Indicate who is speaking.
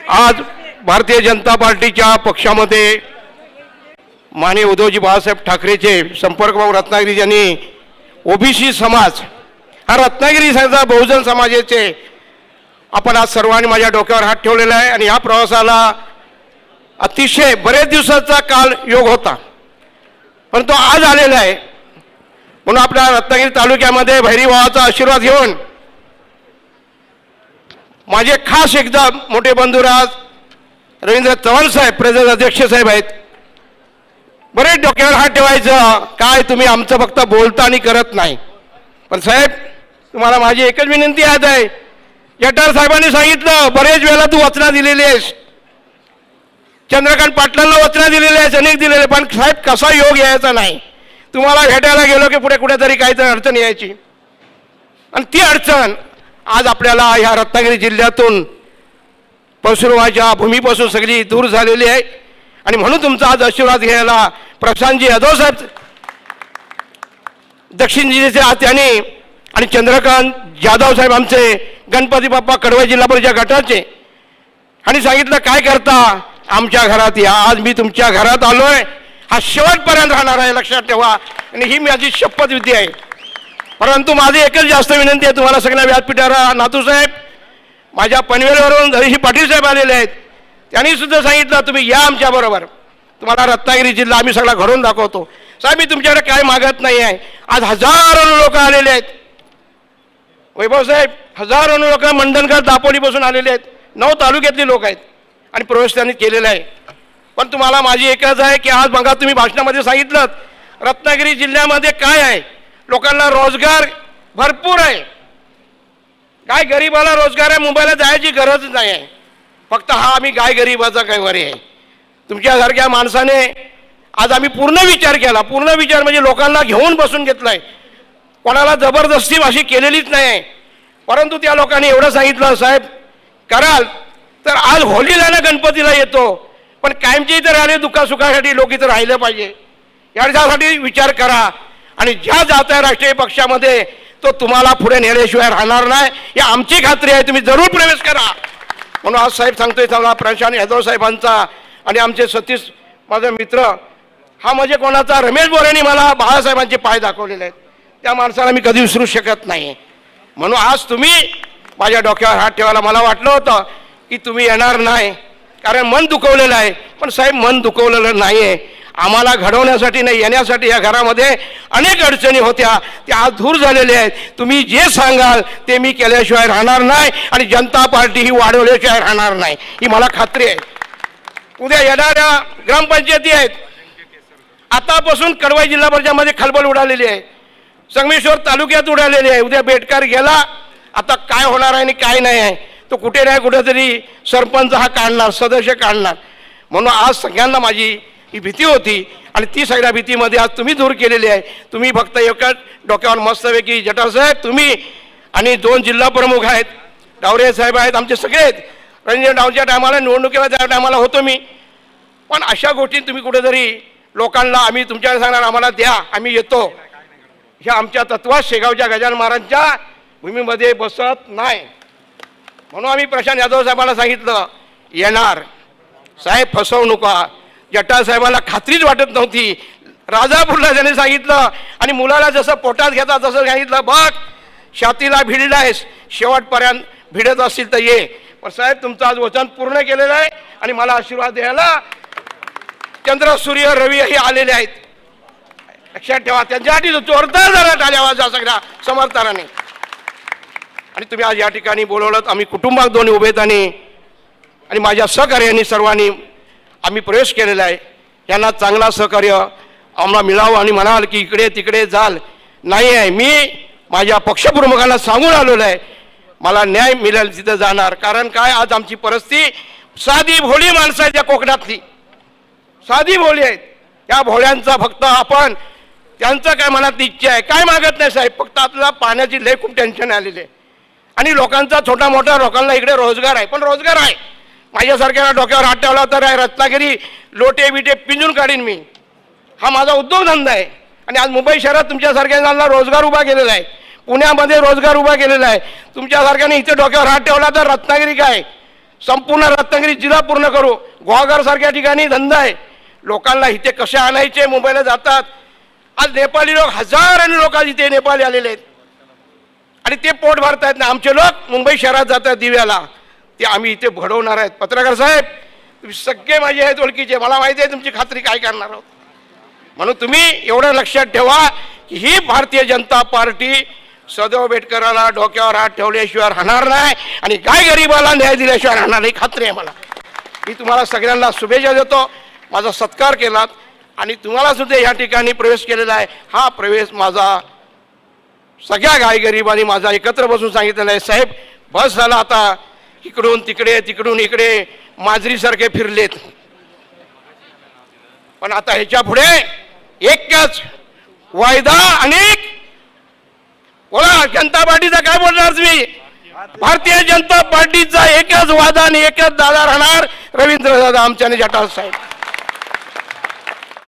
Speaker 1: आज भारतीय जनता पार्टीच्या पक्षामध्ये माननीय उद्धवजी बाळासाहेब ठाकरेचे संपर्कभाऊ रत्नागिरी यांनी ओबीसी समाज हा रत्नागिरी बहुजन समाजाचे आपण आज सर्वांनी माझ्या डोक्यावर हात ठेवलेला आहे आणि या प्रवासाला अतिशय बरेच दिवसाचा काल योग होता, परंतु आज आलेला आहे. म्हणून आपल्या रत्नागिरी तालुक्यामध्ये भैरीभावाचा आशीर्वाद घेऊन माझे खास एकदम मोठे बंधुराज रवींद्र चव्हाण साहेब प्रदेश अध्यक्ष साहेब आहेत. बरेच डोक्यावर हात ठेवायचं काय तुम्ही आमचं फक्त बोलता आणि करत नाही. पण साहेब तुम्हाला माझी एकच विनंती आहे, जटार साहेबांनी सांगितलं बरेच वेळेला तू वचना दिलेली आहेस, चंद्रकांत पाटलांना वचना दिलेली आहेस, अनेक दिलेले, पण साहेब कसा योग यायचा नाही. तुम्हाला भेटायला गेलो की पुढे कुठेतरी काहीतरी अडचण यायची आणि ती अडचण आज आपल्याला ह्या रत्नागिरी जिल्ह्यातून परशुरामाच्या भूमीपासून सगळी दूर झालेली आहे. आणि म्हणून तुमचा आज आशीर्वाद घ्यायला प्रशांतजी यादव साहेब दक्षिण जिल्ह्याचे त्यांनी आणि चंद्रकांत जाधव साहेब आमचे गणपती बाप्पा कडवई जिल्हा परिषद गटाचे आणि सांगितलं काय करता आमच्या घरात या. आज मी तुमच्या घरात आलोय, हा शेवटपर्यंत राहणार आहे, लक्षात ठेवा. आणि ही माझी शपथविधी आहे. परंतु माझी एकच जास्त विनंती आहे तुम्हाला सगळ्या व्यासपीठाला. नातूसाहेब माझ्या पनवेलवरून धरीशी पाटील साहेब आलेले आहेत, त्यांनी सुद्धा सांगितलं तुम्ही या आमच्या बरोबर, तुम्हाला रत्नागिरी जिल्हा आम्ही सगळा घडवून दाखवतो. साहेब मी तुमच्याकडे काय मागत नाही आहे. आज हजारो लोक आलेले आहेत, वैभव साहेब हजारो लोक मंडणगड दापोलीपासून आलेले आहेत, 9 तालुक्यातले लोक आहेत आणि प्रवेश त्यांनी केलेला आहे. पण तुम्हाला माझी एकच आहे की आज बघा तुम्ही भाषणामध्ये सांगितलं रत्नागिरी जिल्ह्यामध्ये काय आहे, लोकांना रोजगार भरपूर आहे. काय गरीबाला रोजगार आहे, मुंबईला जायची गरज नाही आहे. फक्त हा आम्ही काय गरीबाचा काय वरी आहे. तुमच्यासारख्या माणसाने आज आम्ही पूर्ण विचार केला, पूर्ण विचार म्हणजे लोकांना घेऊन बसून घेतलाय, कोणाला जबरदस्ती अशी केलेलीच नाही आहे. परंतु त्या लोकांनी एवढं सांगितलं साहेब कराल तर आज होलीला ना गणपतीला येतो, पण कायमचे इथं राहिले दुःखासुखासाठी लोक इथं राहिलं पाहिजे यासाठी विचार करा. आणि ज्या जात आहे राष्ट्रीय पक्षामध्ये तो तुम्हाला पुढे नेल्याशिवाय राहणार नाही, ही आमची खात्री आहे. तुम्ही जरूर प्रवेश करा. म्हणून आज साहेब सांगतोय मला प्रशांत यादव साहेबांचा आणि आमचे सतीश माझे मित्र हा म्हणजे कोणाचा रमेश बोरेंनी मला बाळासाहेबांचे पाय दाखवलेले आहेत, त्या माणसाला मी कधी विसरू शकत नाही. म्हणून आज तुम्ही माझ्या डोक्यावर हात ठेवायला मला वाटलं होतं की तुम्ही येणार नाही, कारण मन दुखवलेलं आहे. पण साहेब मन दुखवलेलं नाही आहे, आम्हाला घडवण्यासाठी नाही येण्यासाठी या घरामध्ये अनेक अडचणी होत्या, त्या आज दूर झालेल्या आहेत. तुम्ही जे सांगाल ते मी केल्याशिवाय राहणार नाही आणि जनता पार्टी ही वाढवल्याशिवाय राहणार नाही, ही मला खात्री आहे. उद्या येणाऱ्या ग्रामपंचायती आहेत, आतापासून कडवाई जिल्हा परिषदेमध्ये खळबळ उडालेली आहे, संगमेश्वर तालुक्यात उडालेली आहे. उद्या बेटकार गेला, आता काय होणार आहे आणि काय नाही आहे तो कुठे नाही कुठेतरी सरपंच हा काढणार, सदस्य काढणार. म्हणून आज सगळ्यांना माझी ही भीती होती आणि ती सगळ्या भीतीमध्ये आज तुम्ही दूर केलेली आहे. तुम्ही फक्त एकच डोक्यावर मस्तपैकी जटार साहेब तुम्ही आणि 2 जिल्हा प्रमुख आहेत, डावरे साहेब आहेत, आमचे सगळे आहेत. रणजित डावच्या टायमाला निवडणुकीला त्या टायमाला होतो मी. पण अशा गोष्टी तुम्ही कुठेतरी लोकांना आम्ही तुमच्याकडे सांगणार आम्हाला द्या आम्ही येतो, ह्या आमच्या तत्वात शेगावच्या गजानन महाराजांच्या भूमीमध्ये बसत नाही. म्हणून आम्ही प्रशांत यादव साहेबांना सांगितलं येणार. साहेब फसवू नका. जटार साहेबांना खात्रीच वाटत नव्हती. राजापूरला त्याने सांगितलं आणि मुलाला जसं पोटात घेतात तसं सांगितलं बघ छातीला भिडलायस, शेवटपर्यंत भिडत असतील तर ये. पण साहेब तुमचं आज वचन पूर्ण केलेलं आहे आणि मला आशीर्वाद द्यायला चंद्र सूर्य रवी हे आलेले आहेत. लक्षात ठेवा, त्यांच्यासाठी जोरदार जरा टाळ्या वाजवा सगळ्या समर्थनाने. आणि तुम्ही आज या ठिकाणी बोलवलं, आम्ही कुटुंबात दोन्ही उभेत आणि माझ्या सहकार्याने सर्वांनी आम्ही प्रवेश केलेला आहे. यांना चांगला सहकार्य आम्हाला मिळावं आणि म्हणाल की इकडे तिकडे जाल नाही आहे. मी माझ्या पक्षप्रमुखांना सांगून आलेलो आहे मला न्याय मिळेल तिथं जाणार. कारण काय आज आमची परिस्थिती साधी भोळी माणसं आहेत, या कोकणातली साधी भोळी आहेत. या भोळ्यांचा फक्त आपण त्यांचं काय मनात इच्छा आहे काय मागत नाही साहेब, फक्त आपल्याला पाण्याची लय खूप टेन्शन आलेली आहे आणि लोकांचा छोटा मोठा लोकांना इकडे रोजगार आहे. पण रोजगार आहे माझ्यासारख्या डोक्यावर हात ठेवला तर रत्नागिरी लोटे बिटे पिंजून काढीन मी. हा माझा उद्योगधंदा आहे आणि आज मुंबई शहरात तुमच्यासारख्यांना रोजगार उभा केलेला आहे, पुण्यामध्ये रोजगार उभा केलेला आहे. तुमच्यासारख्याने इथे डोक्यावर हात ठेवला तर रत्नागिरी काय संपूर्ण रत्नागिरी जिल्हा पूर्ण करू. गुहागर सारख्या ठिकाणी धंदा आहे, लोकांना इथे कसे आणायचे, मुंबईला जातात. आज नेपाळी लोक, हजारांनी लोक आज इथे नेपाळी आलेले आहेत आणि ते पोट भरतायत ना. आमचे लोक मुंबई शहरात जातात दिव्याला, ते आम्ही इथे घडवणार आहेत. पत्रकार साहेब, तुम्ही सगळे माझे आहेत ओळखीचे, मला माहिती आहे तुमची खात्री काय करणार आहोत. म्हणून तुम्ही एवढं लक्षात ठेवा की ही भारतीय जनता पार्टी सदैव आंबेडकरांना डोक्यावर हात ठेवल्याशिवाय राहणार नाही आणि काय गरिबाला न्याय दिल्याशिवाय राहणार नाही, खात्री आहे मला. मी तुम्हाला सगळ्यांना शुभेच्छा देतो. माझा सत्कार केलात आणि तुम्हाला सुद्धा या ठिकाणी प्रवेश केलेला आहे. हा प्रवेश माझा सगळ्या गायगरिबांनी माझा एकत्र बसून सांगितलेला आहे. साहेब बस झाला आता, इकडून तिकडे तिकडून इकडे माजरीसारखे फिरलेत, पण आता ह्याच्या पुढे एकच वायदा. आणि बोला जनता पार्टीचा काय बोलणार तुम्ही? भारतीय जनता पार्टीचा एकच वादा आणि एकच दादा राहणार, रवींद्र दादा आमच्याने जटाळ साहेब.